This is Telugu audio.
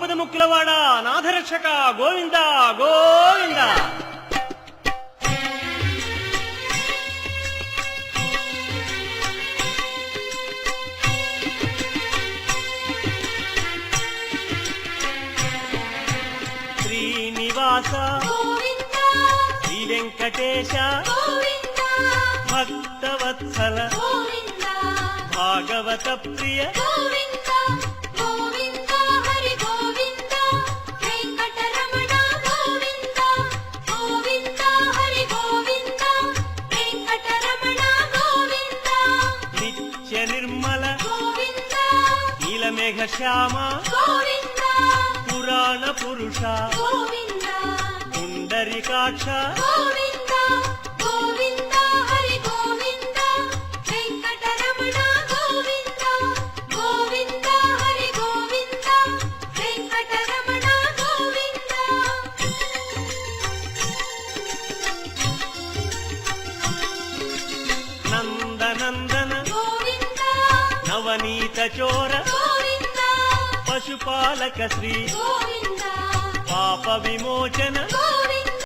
ఆపద ముక్కులవాడ నాథరక్షక గోవింద గోవింద. శ్రీనివాస శ్రీ వెంకటేశ భక్తవత్సల భాగవత ప్రియ నిత్య నిర్మల నీలమేఘ శ్యామ పురాణ పురుష పుండరీకాక్ష నందనందన నవనీత చోర పశుపాలక శ్రీ పాప విమోచన